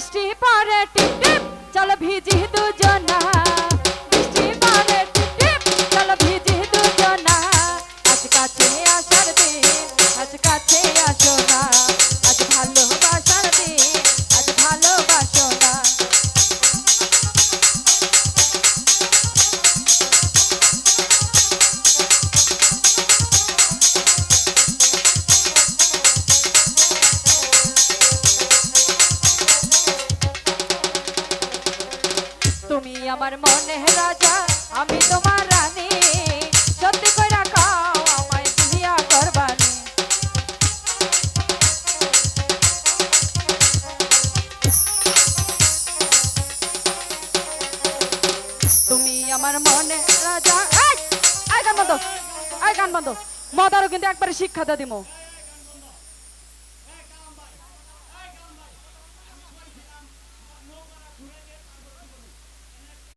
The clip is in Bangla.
বৃষ্টি পড়ে টিপ টিপ চলো ভিজি দুজনা বৃষ্টি পড়ে টিপ টিপ চলো ভিজি দুজনা আজ কাছে আসার দিন আজ কাছে আসো না আজ ভালোবাসার দিন আজ ভালোবাসো না তুমি আমার মনের রাজা আমি তোমার রানী সত্যি কইরা খাও আমায় বিয়া করবানি তুমি আমার মনের রাজা এই গান বন্ধ মদারও কিন্তু একবারে শিক্ষা দিয়ে দিমো